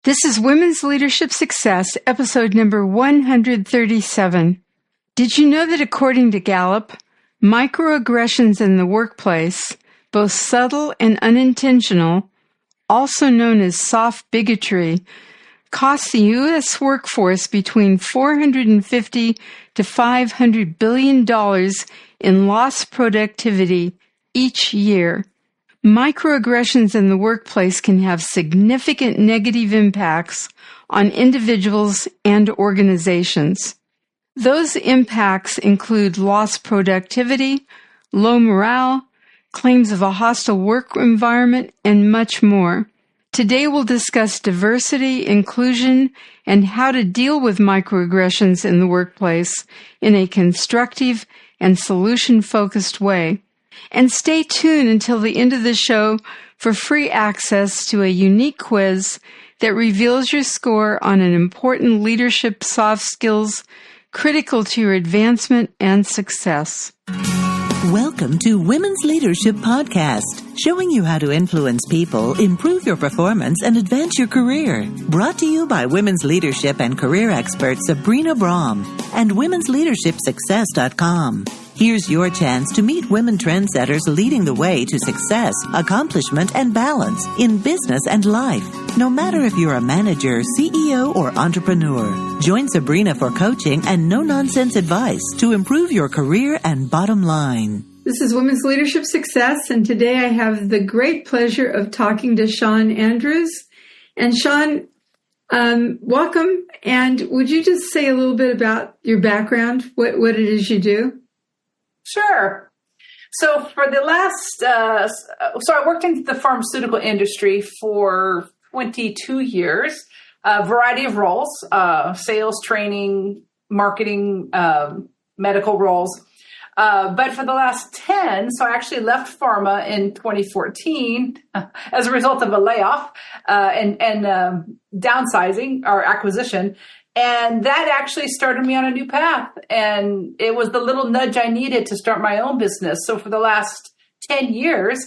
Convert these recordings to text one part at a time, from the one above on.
This is Women's Leadership Success, episode number 137. Did you know that according to Gallup, microaggressions in the workplace, both subtle and unintentional, also known as soft bigotry, cost the U.S. workforce between $450 to $500 billion in lost productivity each year? Microaggressions in the workplace can have significant negative impacts on individuals and organizations. Those impacts include lost productivity, low morale, claims of a hostile work environment, and much more. Today we'll discuss diversity, inclusion, and how to deal with microaggressions in the workplace in a constructive and solution-focused way. And stay tuned until the end of the show for free access to a unique quiz that reveals your score on an important leadership soft skills critical to your advancement and success. Welcome to Women's Leadership Podcast, showing you how to influence people, improve your performance, and advance your career. Brought to you by women's leadership and career expert Sabrina Brahm and womensleadershipsuccess.com. Here's your chance to meet women trendsetters leading the way to success, accomplishment, and balance in business and life. No matter if you're a manager, CEO, or entrepreneur, join Sabrina for coaching and no-nonsense advice to improve your career and bottom line. This is Women's Leadership Success, and today I have the great pleasure of talking to Sean Andrews. And Sean, welcome. And would you just say a little bit about your background, what it is you do? Sure. So for the last, I worked in the pharmaceutical industry for 22 years, a variety of roles, sales, training, marketing, medical roles. But for the last 10, so I actually left pharma in 2014 as a result of a layoff and downsizing or acquisition. And that actually started me on a new path. And it was the little nudge I needed to start my own business. So for the last 10 years,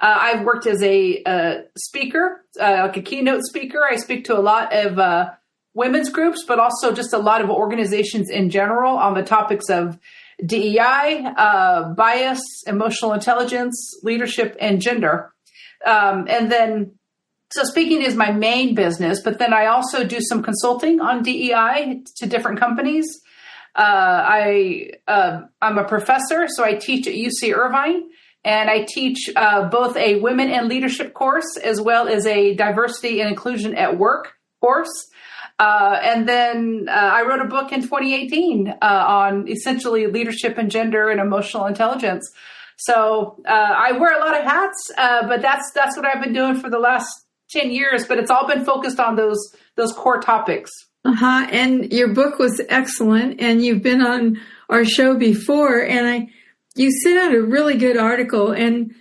I've worked as a speaker, like a keynote speaker. I speak to a lot of women's groups, but also just a lot of organizations in general on the topics of DEI, bias, emotional intelligence, leadership, and gender. So speaking is my main business, but then I also do some consulting on DEI to different companies. I'm a professor, so I teach at UC Irvine, and I teach both a women and leadership course as well as a diversity and inclusion at work course. And then I wrote a book in 2018 on essentially leadership and gender and emotional intelligence. So I wear a lot of hats, but that's what I've been doing for the last 10 years, but it's all been focused on those core topics. And your book was excellent, and you've been on our show before, and you sent out a really good article, and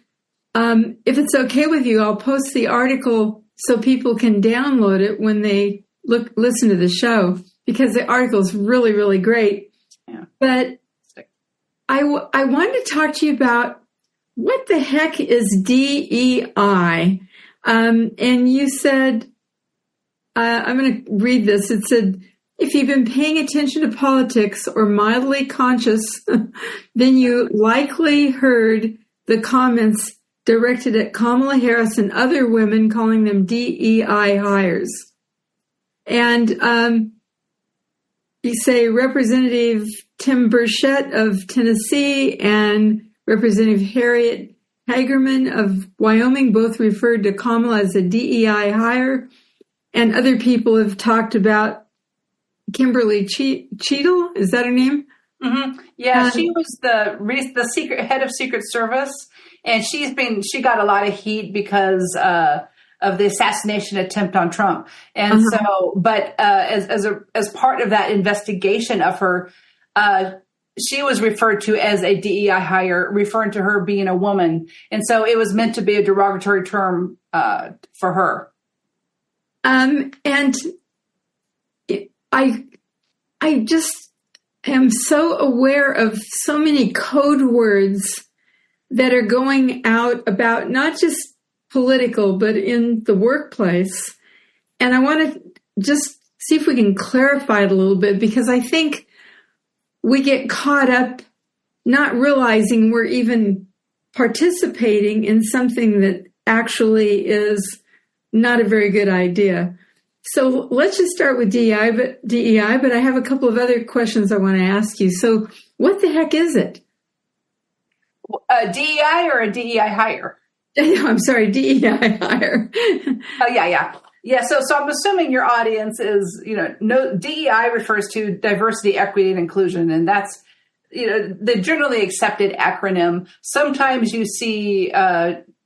if it's okay with you, I'll post the article so people can download it when they listen to the show, because the article is really, really great. Yeah. But I wanted to talk to you about what the heck is DEI? And you said, I'm going to read this. It said, if you've been paying attention to politics or mildly conscious, then you likely heard the comments directed at Kamala Harris and other women calling them DEI hires. And you say Representative Tim Burchett of Tennessee and Representative Harriet Hagerman of Wyoming both referred to Kamala as a DEI hire, and other people have talked about Kimberly Cheadle. Is that her name? Mm-hmm. Yeah, she was the head of Secret Service, and she got a lot of heat because of the assassination attempt on Trump, and as part of that investigation of her. She was referred to as a DEI hire, referring to her being a woman. And so it was meant to be a derogatory term for her. And I just am so aware of so many code words that are going out about not just political, but in the workplace. And I want to just see if we can clarify it a little bit, because I think we get caught up not realizing we're even participating in something that actually is not a very good idea. So let's just start with DEI, but I have a couple of other questions I want to ask you. So what the heck is it? A DEI or a DEI hire? I'm sorry, DEI hire. Oh, yeah. Yeah, so I'm assuming your audience is, no, DEI refers to diversity, equity, and inclusion, and that's, the generally accepted acronym. Sometimes you see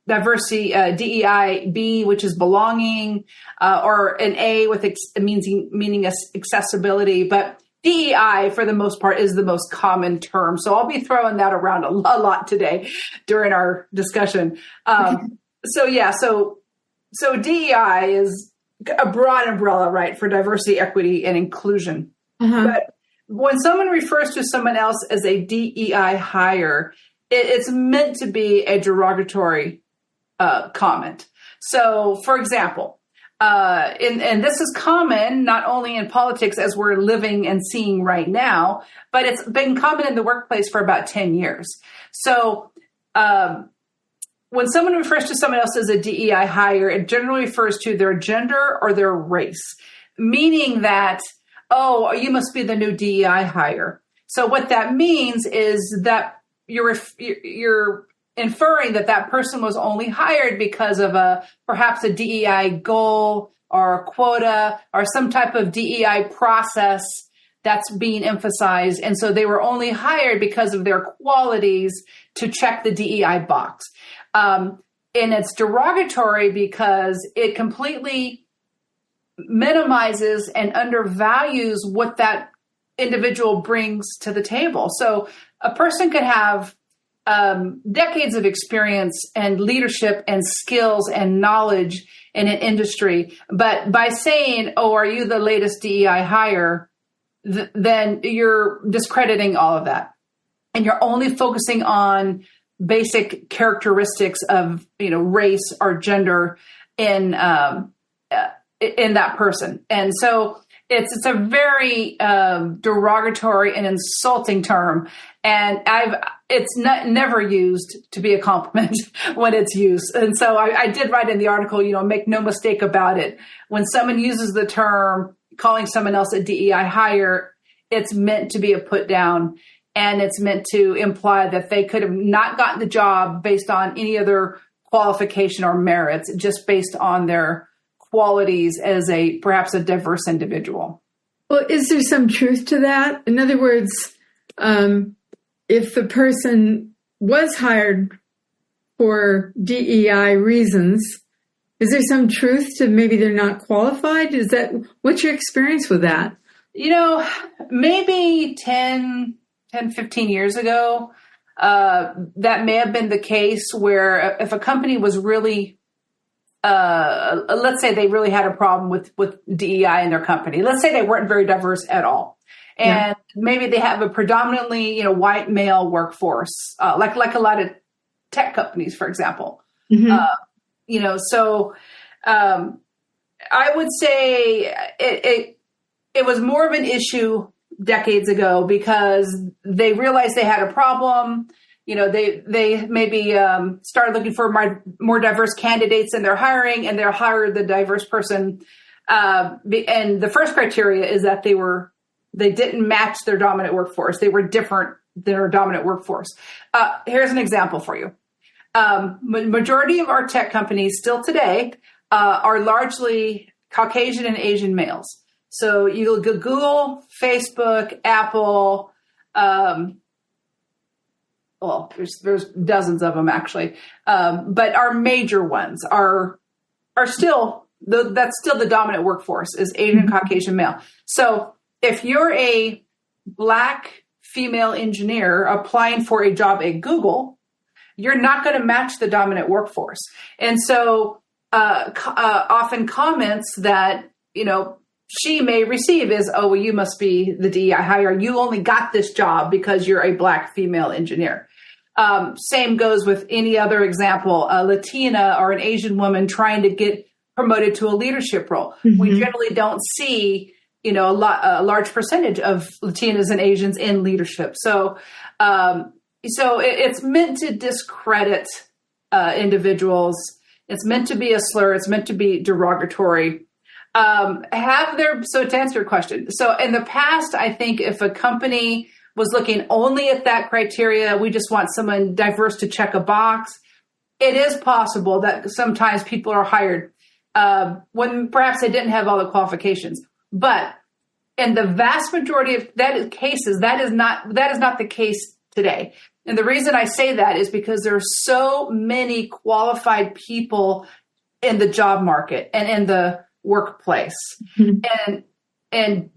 diversity, DEI-B, which is belonging, or an A with meaning accessibility, but DEI, for the most part, is the most common term. So I'll be throwing that around a lot today during our discussion. So DEI is a broad umbrella, right, for diversity, equity, and inclusion. Uh-huh. But when someone refers to someone else as a DEI hire, it's meant to be a derogatory comment. So, for example, and this is common not only in politics as we're living and seeing right now, but it's been common in the workplace for about 10 years. So when someone refers to someone else as a DEI hire, it generally refers to their gender or their race, meaning that, oh, you must be the new DEI hire. So what that means is that you're inferring that person was only hired because of perhaps a DEI goal or a quota or some type of DEI process that's being emphasized. And so they were only hired because of their qualities to check the DEI box. And it's derogatory because it completely minimizes and undervalues what that individual brings to the table. So a person could have decades of experience and leadership and skills and knowledge in an industry. But by saying, oh, are you the latest DEI hire, then you're discrediting all of that. And you're only focusing on basic characteristics of, race or gender in that person. And so it's a very derogatory and insulting term. And it's never used to be a compliment when it's used. And so I did write in the article, make no mistake about it. When someone uses the term, calling someone else a DEI hire, it's meant to be a put down. And it's meant to imply that they could have not gotten the job based on any other qualification or merits, just based on their qualities as perhaps a diverse individual. Well, is there some truth to that? In other words, if the person was hired for DEI reasons, is there some truth to maybe they're not qualified? What's your experience with that? Maybe 10, 15 years ago, that may have been the case where if a company was really, let's say they really had a problem with DEI in their company. Let's say they weren't very diverse at all. And maybe they have a predominantly, white male workforce, like a lot of tech companies, for example. Mm-hmm. So I would say it was more of an issue decades ago because they realized they had a problem. They maybe started looking for more diverse candidates in their hiring, and they'll hire the diverse person. And the first criteria is that they didn't match their dominant workforce. They were different than their dominant workforce. Here's an example for you. Majority of our tech companies still today are largely Caucasian and Asian males. So you go Google, Facebook, Apple. There's dozens of them actually, but our major ones are still that's still the dominant workforce is Asian, Caucasian male. So if you're a Black female engineer applying for a job at Google, you're not going to match the dominant workforce. And so often comments that she may receive is, oh, well, you must be the DEI hire. You only got this job because you're a Black female engineer. Same goes with any other example, a Latina or an Asian woman trying to get promoted to a leadership role. Mm-hmm. We generally don't see, a large percentage of Latinas and Asians in leadership. So it's meant to discredit individuals. It's meant to be a slur. It's meant to be derogatory. So to answer your question, so in the past, I think if a company was looking only at that criteria, we just want someone diverse to check a box. It is possible that sometimes people are hired when perhaps they didn't have all the qualifications. But in the vast majority of cases, that is not the case today. And the reason I say that is because there are so many qualified people in the job market and in the workplace. Mm-hmm. And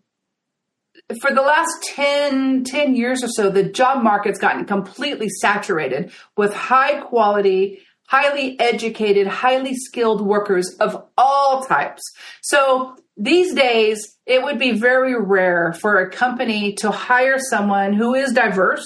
for the last 10 years or so, the job market's gotten completely saturated with high quality, highly educated, highly skilled workers of all types. So these days, it would be very rare for a company to hire someone who is diverse,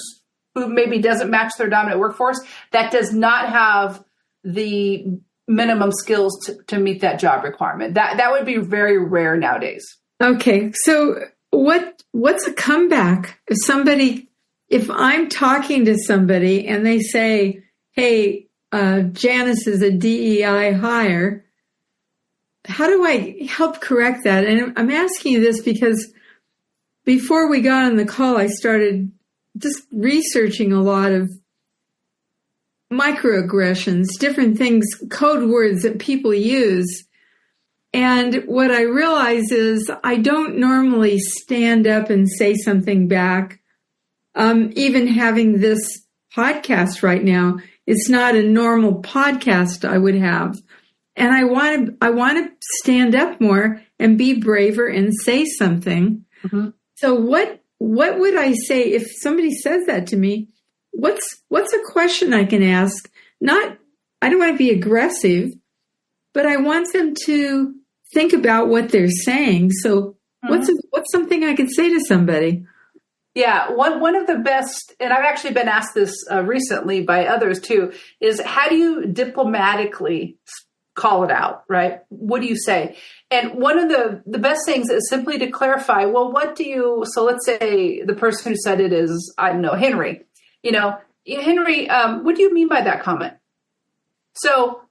who maybe doesn't match their dominant workforce, that does not have the minimum skills to meet that job requirement. That would be very rare nowadays. Okay, so what's a comeback? If I'm talking to somebody and they say, hey, Janice is a DEI hire, how do I help correct that? And I'm asking you this because before we got on the call, I started just researching a lot of microaggressions, different things, code words that people use. And what I realize is I don't normally stand up and say something back. Even having this podcast right now, it's not a normal podcast I would have. And I want to stand up more and be braver and say something. Mm-hmm. So what would I say if somebody says that to me? What's a question I can ask? I don't want to be aggressive, but I want them to think about what they're saying. So mm-hmm. what's something I could say to somebody? Yeah, one of the best, and I've actually been asked this recently by others too, is how do you diplomatically call it out, right? What do you say? And one of the best things is simply to clarify, well, so let's say the person who said it is, I don't know, Henry. Henry, what do you mean by that comment? So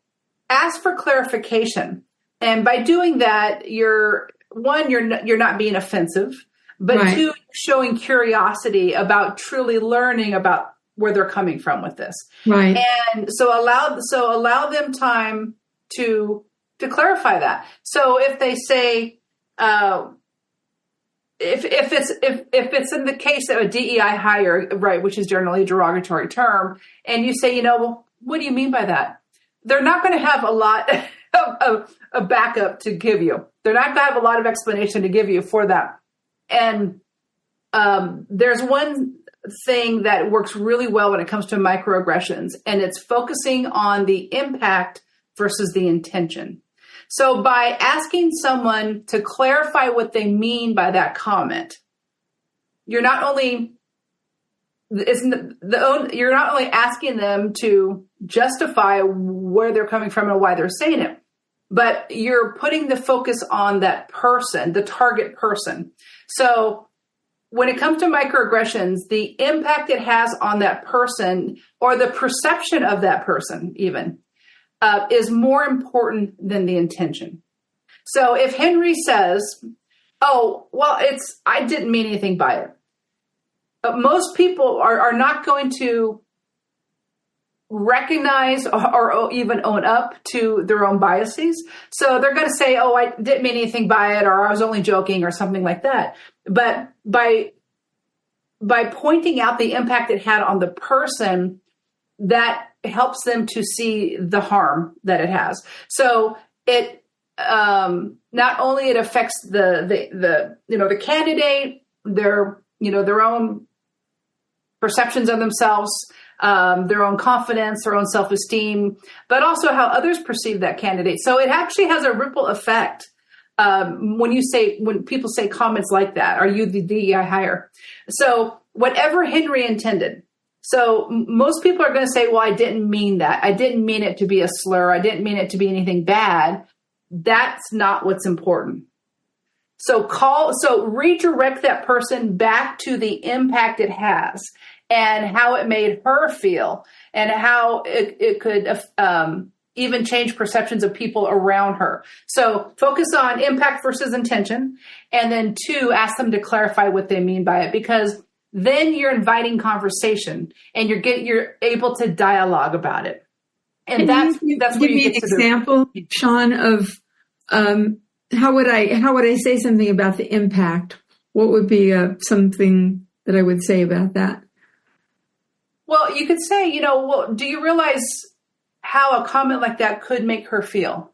ask for clarification. And by doing that, you're not being offensive, but right. Two, showing curiosity about truly learning about where they're coming from with this. Right. And so allow them time to clarify that. So if they say, if it's in the case of a DEI hire, right, which is generally a derogatory term, and you say, well, what do you mean by that? They're not going to have a lot of backup to give you. They're not going to have a lot of explanation to give you for that. And there's one thing that works really well when it comes to microaggressions, and it's focusing on the impact versus the intention. So by asking someone to clarify what they mean by that comment, you're not only asking them to justify where they're coming from and why they're saying it, but you're putting the focus on that person, the target person. So when it comes to microaggressions, the impact it has on that person, or the perception of that person even, is more important than the intention. So if Henry says, oh, well, I didn't mean anything by it. But most people are not going to recognize or even own up to their own biases. So they're going to say, oh, I didn't mean anything by it, or I was only joking, or something like that. But by pointing out the impact it had on the person, that helps them to see the harm that it has. So it not only it affects the candidate, their own perceptions of themselves, their own confidence, their own self-esteem, but also how others perceive that candidate. So it actually has a ripple effect when people say comments like that. Are you the DEI hire? So whatever Henry intended. So most people are going to say, well, I didn't mean that. I didn't mean it to be a slur. I didn't mean it to be anything bad. that's not what's important. So redirect that person back to the impact it has and how it made her feel and how it could even change perceptions of people around her. So focus on impact versus intention. And then 2, ask them to clarify what they mean by it, because then you're inviting conversation and you're able to dialogue about it. And that's where you get to give me an example, Sean, of how would I say something about the impact? What would be something that I would say about that? Well, you could say, do you realize how a comment like that could make her feel?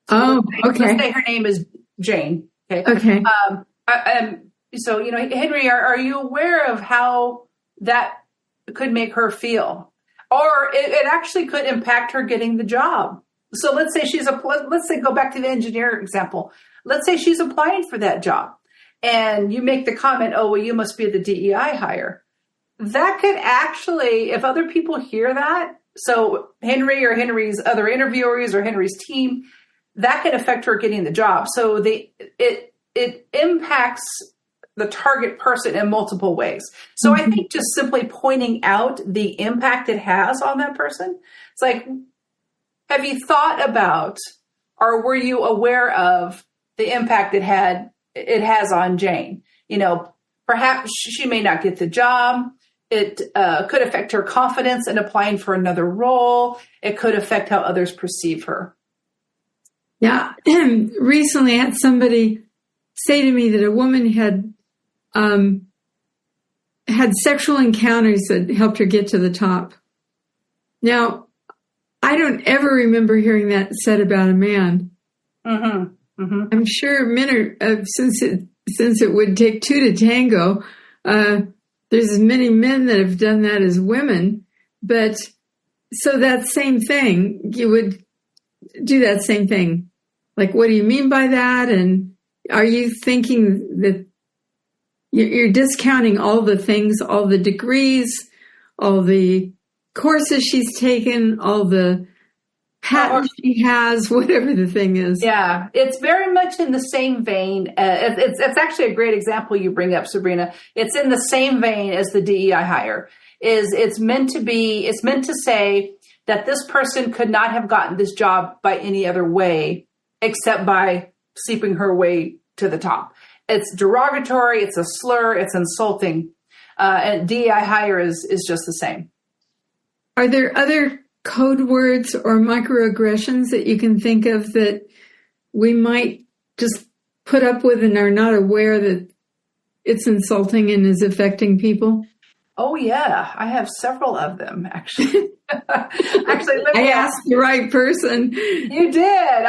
So okay. Let's say her name is Jane. Okay. So, Henry, are you aware of how that could make her feel? Or it actually could impact her getting the job. So let's say go back to the engineer example. Let's say she's applying for that job and you make the comment, oh, well, you must be the DEI hire. That could actually, if other people hear that, so Henry or Henry's other interviewers or Henry's team, that could affect her getting the job. So it impacts the target person in multiple ways. So I think just simply pointing out the impact it has on that person, it's like, have you thought about, or were you aware of the impact it has on Jane? Perhaps she may not get the job. It could affect her confidence in applying for another role. It could affect how others perceive her. Yeah. Recently I had somebody say to me that a woman had sexual encounters that helped her get to the top. Now, I don't ever remember hearing that said about a man. Mm-hmm. Mm-hmm. I'm sure men are, since it would take 2 to tango, there's as many men that have done that as women. But so that same thing, you would do that same thing. Like, what do you mean by that? And are you thinking that you're discounting all the things, all the degrees, all the courses she's taken, all the patents she has, whatever the thing is? Yeah, it's very much in the same vein. It's actually a great example you bring up, Sabrina. It's in the same vein as the DEI hire. It's meant to say that this person could not have gotten this job by any other way except by seeping her way to the top. It's derogatory, it's a slur, it's insulting. And DEI hire is just the same. Are there other code words or microaggressions that you can think of that we might just put up with and are not aware that it's insulting and is affecting people? Oh, yeah. I have several of them, actually. I asked the right person. You did.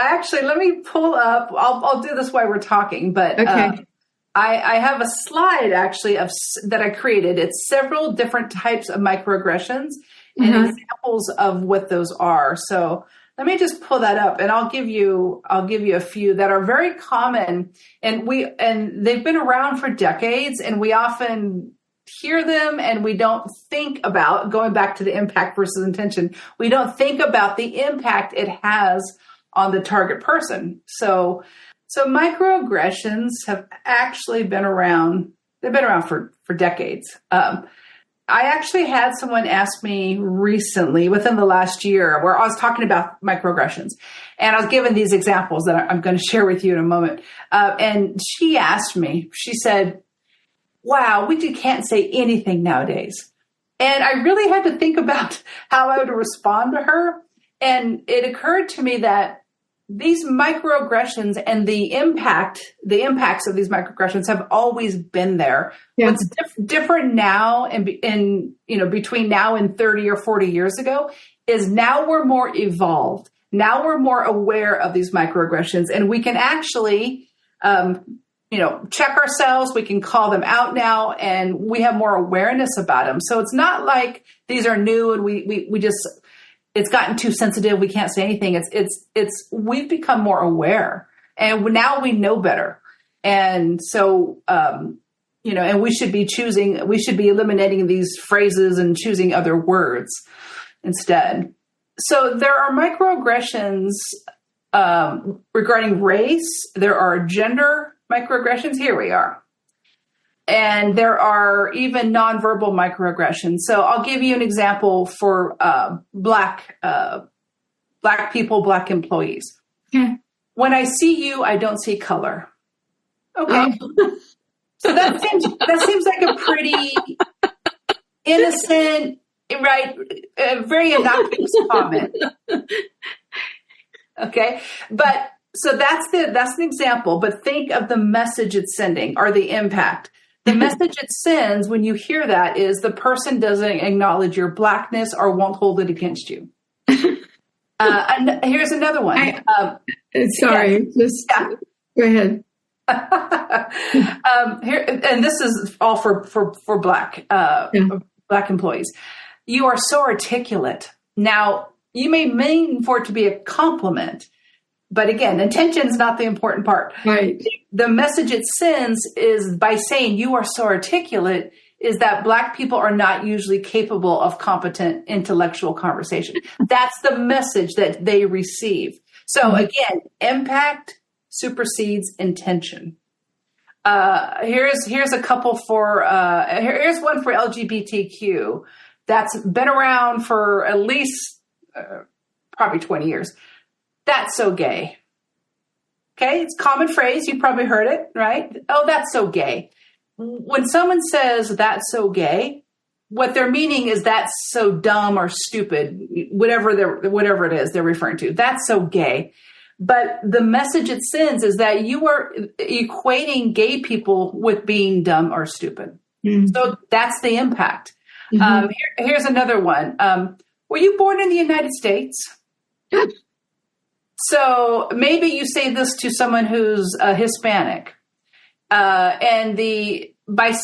Let me pull up. I'll do this while we're talking, but okay. I have a slide, actually, that I created. It's several different types of microaggressions and examples of what those are. So let me just pull that up, and I'll give you a few that are very common, and they've been around for decades, and we often hear them, and we don't think about, going back to the impact versus intention, we don't think about the impact it has on the target person. So microaggressions have actually been around. They've been around for decades. I actually had someone ask me recently, within the last year, where I was talking about microaggressions, and I was given these examples that I'm going to share with you in a moment. And she asked me, she said, wow, we can't say anything nowadays. And I really had to think about how I would respond to her. And it occurred to me that these microaggressions and the impacts of these microaggressions have always been there. Yeah. What's different now and between now and 30 or 40 years ago is now we're more evolved. Now we're more aware of these microaggressions, and we can actually check ourselves. We can call them out now, and we have more awareness about them. So it's not like these are new and we just, it's gotten too sensitive. We can't say anything. It's we've become more aware, and now we know better. And so, and we should be eliminating these phrases and choosing other words instead. So there are microaggressions regarding race, there are gender microaggressions. Here we are. And there are even nonverbal microaggressions. So I'll give you an example for Black people, Black employees. Okay. When I see you, I don't see color. Okay. So that seems like a pretty innocent, right? Very innocuous comment. Okay. But so that's an example, but think of the message it's sending or the impact. The message it sends when you hear that is the person doesn't acknowledge your Blackness or won't hold it against you. And here's another one. Sorry, go ahead. Here, and this is all for Black employees. You are so articulate. Now, you may mean for it to be a compliment, but again, intention is not the important part. Right. The message it sends is by saying you are so articulate is that Black people are not usually capable of competent intellectual conversation. That's the message that they receive. So again, impact supersedes intention. Here's a couple for, here's one for LGBTQ that's been around for at least probably 20 years. That's so gay. Okay, it's a common phrase. You probably heard it, right? Oh, that's so gay. When someone says that's so gay, what they're meaning is that's so dumb or stupid, whatever it is they're referring to. That's so gay. But the message it sends is that you are equating gay people with being dumb or stupid. Mm-hmm. So that's the impact. Mm-hmm. Here's another one. Were you born in the United States? So maybe you say this to someone who's Hispanic, and by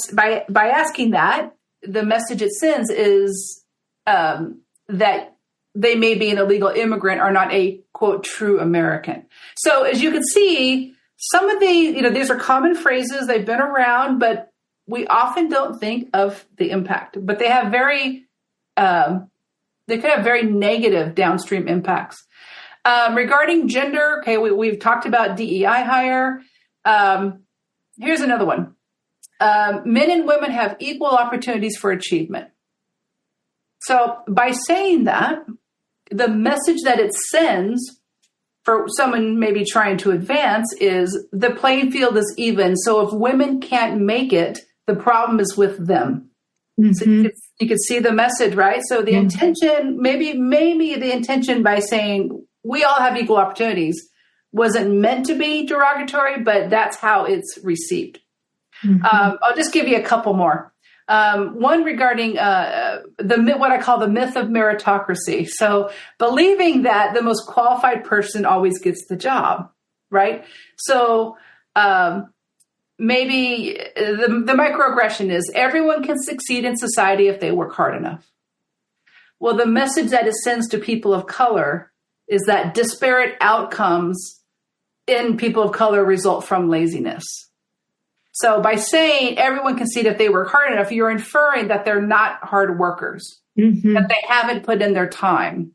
asking that, the message it sends is that they may be an illegal immigrant or not a quote true American. So as you can see, some of these are common phrases. They've been around, but we often don't think of the impact. But they have they could have very negative downstream impacts. Regarding gender, okay, we've talked about DEI hire. Here's another one. Men and women have equal opportunities for achievement. So by saying that, the message that it sends for someone maybe trying to advance is the playing field is even. So if women can't make it, the problem is with them. Mm-hmm. So you could see the message, right? So the intention, maybe the intention by saying we all have equal opportunities wasn't meant to be derogatory, but that's how it's received. Mm-hmm. I'll just give you a couple more. One regarding what I call the myth of meritocracy. So believing that the most qualified person always gets the job, right? So maybe the microaggression is everyone can succeed in society if they work hard enough. Well, the message that it sends to people of color is that disparate outcomes in people of color result from laziness. So by saying everyone can succeed if they work hard enough, you're inferring that they're not hard workers, that they haven't put in their time.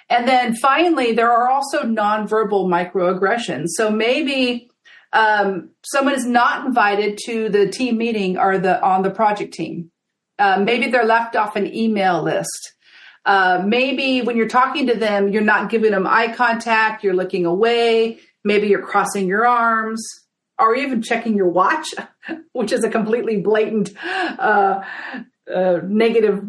And then finally, there are also nonverbal microaggressions. So maybe someone is not invited to the team meeting or on the project team. Maybe they're left off an email list. Maybe when you're talking to them, you're not giving them eye contact, you're looking away, maybe you're crossing your arms, or even checking your watch, which is a completely blatant negative,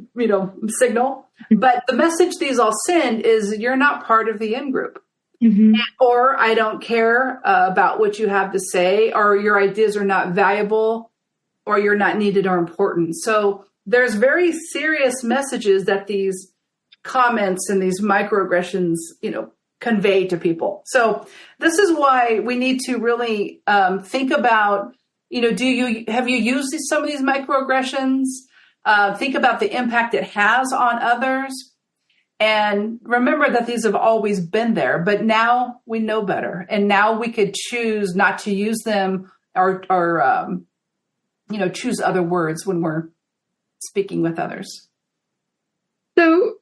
signal. But the message these all send is you're not part of the in-group. Mm-hmm. Or I don't care about what you have to say, or your ideas are not valuable, or you're not needed or important. So there's very serious messages that these comments and these microaggressions, convey to people. So this is why we need to really think about, have you used some of these microaggressions? Think about the impact it has on others. And remember that these have always been there, but now we know better. And now we could choose not to use them or choose other words when we're speaking with others. So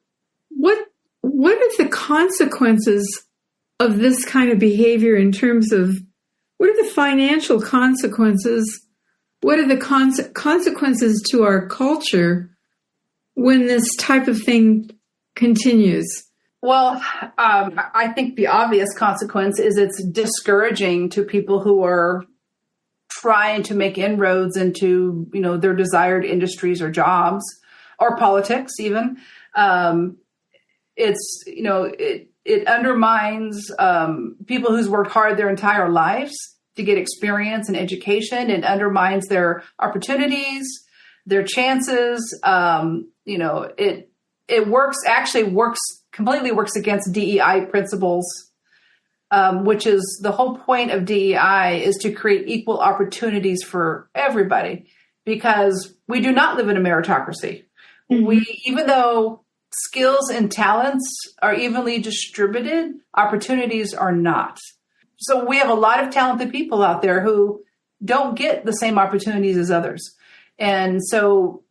what are the consequences of this kind of behavior in terms of what are the financial consequences? What are the consequences to our culture when this type of thing continues? Well, I think the obvious consequence is it's discouraging to people who are trying to make inroads into, their desired industries or jobs or politics even. It undermines people who's worked hard their entire lives to get experience and education. It undermines their opportunities, their chances. Completely works against DEI principles, which is the whole point of DEI is to create equal opportunities for everybody, because we do not live in a meritocracy. Mm-hmm. Even though skills and talents are evenly distributed, opportunities are not. So we have a lot of talented people out there who don't get the same opportunities as others. And so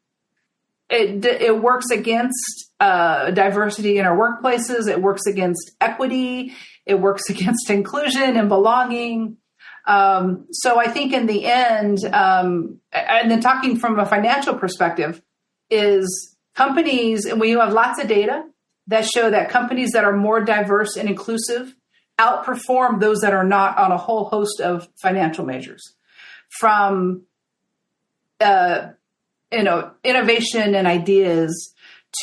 it works against diversity in our workplaces. It works against equity. It works against inclusion and belonging. So I think in the end, and then talking from a financial perspective, is companies, and we have lots of data that show that companies that are more diverse and inclusive outperform those that are not on a whole host of financial measures, from innovation and ideas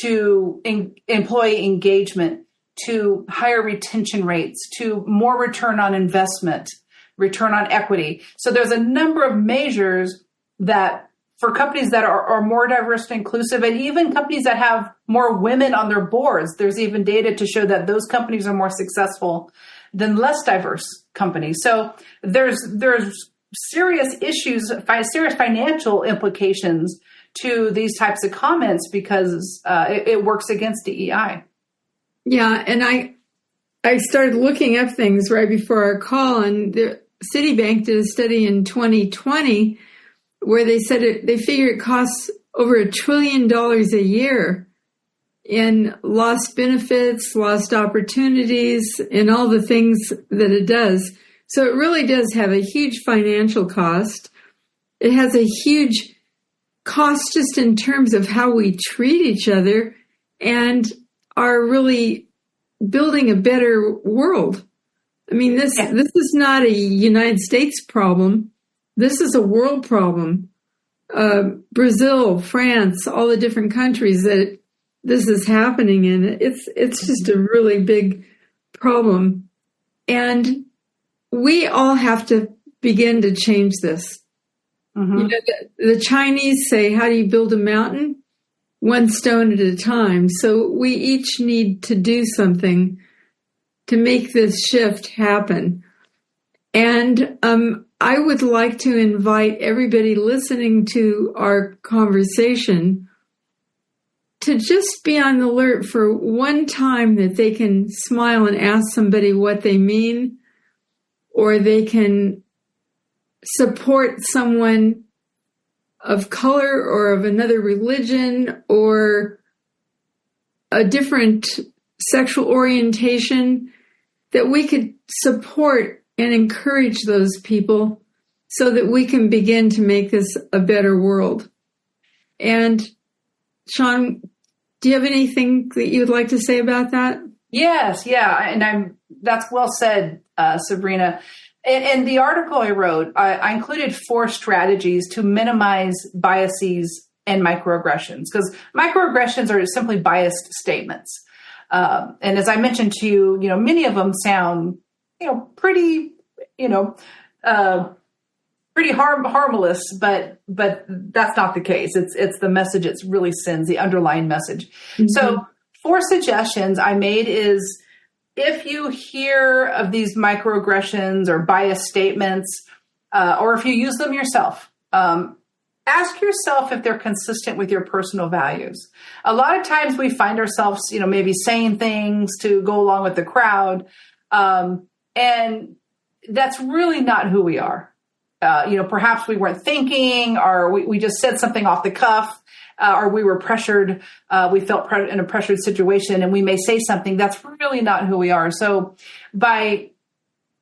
to employee engagement, to higher retention rates, to more return on investment, return on equity. So there's a number of measures that for companies that are more diverse and inclusive, and even companies that have more women on their boards, there's even data to show that those companies are more successful than less diverse companies. So there's serious issues, serious financial implications to these types of comments, because it works against DEI. Yeah, and I started looking up things right before our call, and Citibank did a study in 2020 where they said they figure it costs over $1 trillion a year in lost benefits, lost opportunities, and all the things that it does. So it really does have a huge financial cost. It has a huge cost just in terms of how we treat each other and are really building a better world. I mean, this is not a United States problem. This is a world problem. Brazil, France, all the different countries that this is happening in, it's just a really big problem. And we all have to begin to change this. Mm-hmm. The Chinese say, how do you build a mountain? One stone at a time. So we each need to do something to make this shift happen. And I would like to invite everybody listening to our conversation to just be on the alert for one time that they can smile and ask somebody what they mean, or they can support someone of color or of another religion or a different sexual orientation, that we could support and encourage those people so that we can begin to make this a better world. And Sean, do you have anything that you would like to say about that? Yes, yeah, and that's well said, Sabrina. In the article I wrote, I included 4 strategies to minimize biases and microaggressions, because microaggressions are simply biased statements. And as I mentioned to you, many of them sound, pretty, pretty harmless, but that's not the case. It's the message it really sends, the underlying message. Mm-hmm. So 4 suggestions I made is, if you hear of these microaggressions or biased statements, or if you use them yourself, ask yourself if they're consistent with your personal values. A lot of times we find ourselves, maybe saying things to go along with the crowd, and that's really not who we are. Perhaps we weren't thinking, or we just said something off the cuff, or we were pressured, we felt in a pressured situation, and we may say something that's really not who we are. So by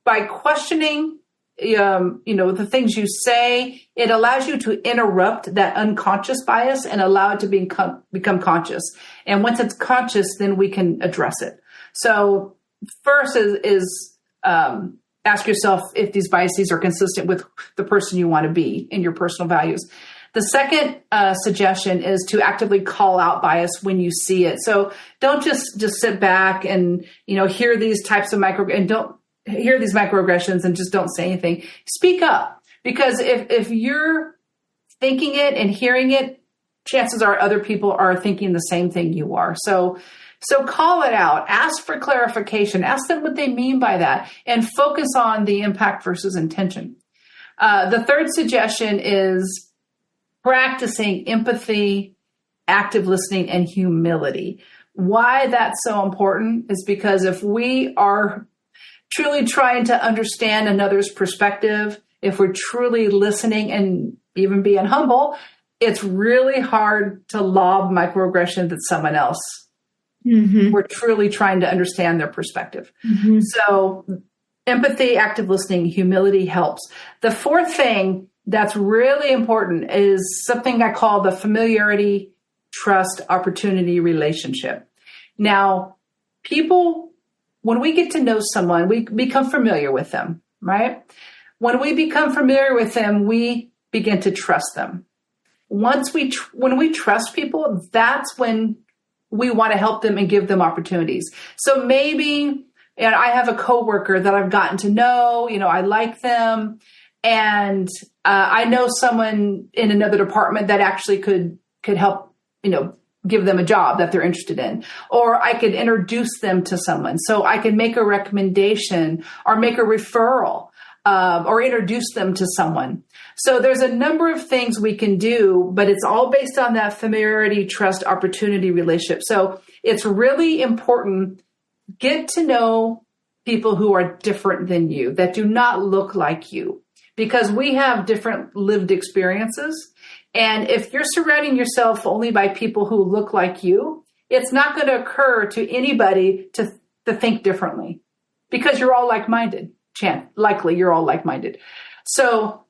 questioning, the things you say, it allows you to interrupt that unconscious bias and allow it to become conscious. And once it's conscious, then we can address it. So first is ask yourself if these biases are consistent with the person you want to be in your personal values. The second suggestion is to actively call out bias when you see it. So don't just sit back and, hear these types of don't hear these microaggressions and just don't say anything. Speak up, because if you're thinking it and hearing it, chances are other people are thinking the same thing you are. So call it out, ask for clarification, ask them what they mean by that, and focus on the impact versus intention. The third suggestion is practicing empathy, active listening, and humility. Why that's so important is because if we are truly trying to understand another's perspective, if we're truly listening and even being humble, it's really hard to lob microaggressions at someone else. Mm-hmm. We're truly trying to understand their perspective. Mm-hmm. So empathy, active listening, humility helps. The fourth thing that's really important is something I call the familiarity, trust, opportunity relationship. Now, people, when we get to know someone, we become familiar with them, right? When we become familiar with them, we begin to trust them. When we trust people, that's when we want to help them and give them opportunities. So maybe, I have a coworker that I've gotten to know, I like them, and I know someone in another department that actually could help, give them a job that they're interested in, or I could introduce them to someone. So I can make a recommendation or make a referral, or introduce them to someone. So there's a number of things we can do, but it's all based on that familiarity, trust, opportunity relationship. So it's really important, get to know people who are different than you, that do not look like you, because we have different lived experiences. And if you're surrounding yourself only by people who look like you, it's not going to occur to anybody to think differently, because you're all like-minded. Likely you're all like-minded. So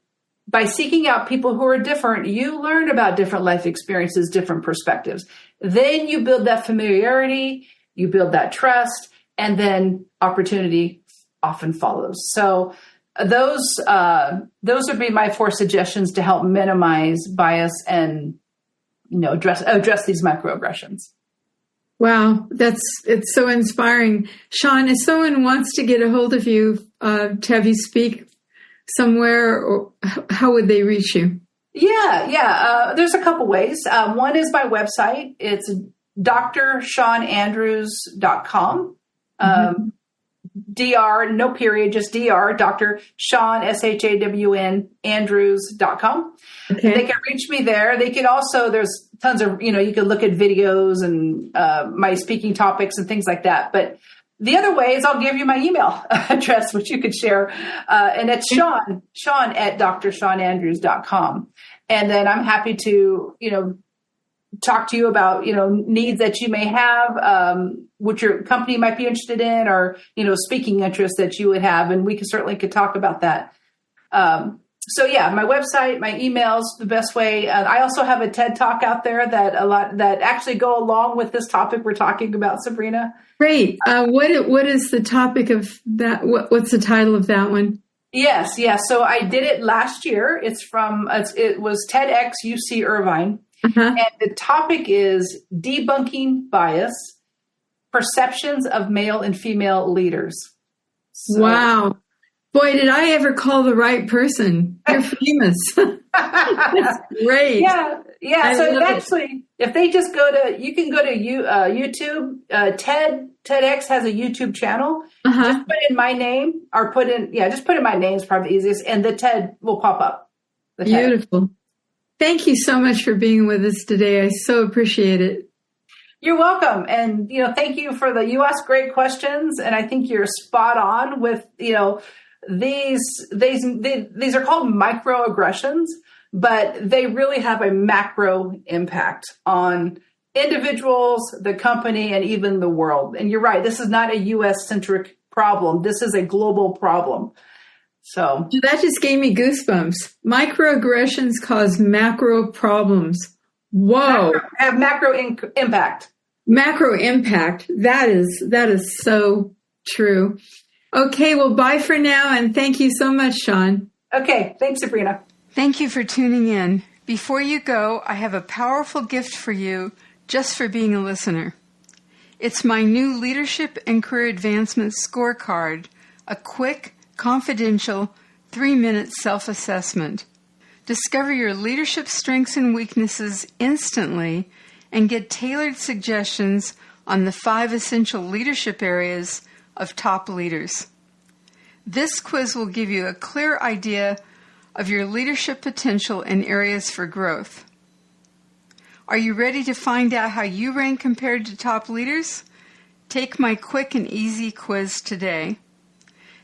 by seeking out people who are different, you learn about different life experiences, different perspectives. Then you build that familiarity, you build that trust, and then opportunity often follows. So those would be my 4 suggestions to help minimize bias and address these microaggressions. Wow, it's so inspiring. Sean, if someone wants to get a hold of you, to have you speak somewhere, or how would they reach you? Yeah. There's a couple ways. One is my website. It's drseanandrews.com. Dr, no period, just Dr. Dr. Sean, SHAWN, Andrews.com. Okay. They can reach me there. They can also, there's tons of, you can look at videos and my speaking topics and things like that. But the other way is I'll give you my email address, which you could share. And it's Sean at drseanandrews.com. And then I'm happy to, talk to you about, needs that you may have, which your company might be interested in, or, speaking interests that you would have. And we could talk about that. So yeah, my website, my emails, the best way. I also have a TED Talk out there that actually go along with this topic we're talking about, Sabrina. Great. What is the topic of that? What's the title of that one? Yes. So I did it last year. It was TEDx UC Irvine. Uh-huh. And the topic is debunking bias, perceptions of male and female leaders. So, wow. Boy, did I ever call the right person. You're famous. That's great. Yeah. So actually, if they just you can go to YouTube. TEDx has a YouTube channel. Uh-huh. Just put in my name, or just put in my name is probably the easiest, and the TED will pop up. Beautiful. Thank you so much for being with us today. I so appreciate it. You're welcome. And, thank you you ask great questions. And I think you're spot on with, these are called microaggressions. but they really have a macro impact on individuals, the company, and even the world. And you're right, this is not a U.S.-centric problem. This is a global problem. So that just gave me goosebumps. Microaggressions cause macro problems. Whoa. Have macro impact. Macro impact. That is so true. Okay, well, bye for now, and thank you so much, Sean. Okay, thanks, Sabrina. Thank you for tuning in. Before you go, I have a powerful gift for you just for being a listener. It's my new Leadership and Career Advancement Scorecard, a quick, confidential, 3-minute self-assessment. Discover your leadership strengths and weaknesses instantly and get tailored suggestions on the 5 essential leadership areas of top leaders. This quiz will give you a clear idea of your leadership potential and areas for growth. Are you ready to find out how you rank compared to top leaders? Take my quick and easy quiz today.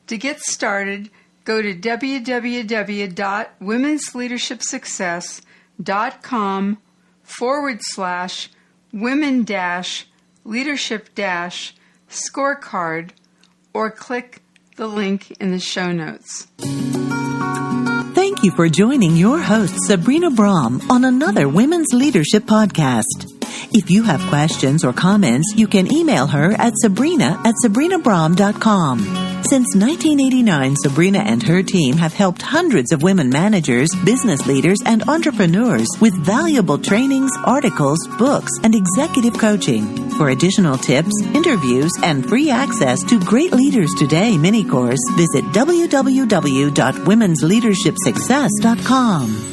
To get started, go to www.womensleadershipsuccess.com/women-leadership-scorecard or click the link in the show notes. Thank you for joining your host, Sabrina Brahm, on another Women's Leadership Podcast. If you have questions or comments, you can email her at sabrina@sabrinabrahm.com. Since 1989, Sabrina and her team have helped hundreds of women managers, business leaders, and entrepreneurs with valuable trainings, articles, books, and executive coaching. For additional tips, interviews, and free access to Great Leaders Today mini-course, visit www.womensleadershipsuccess.com.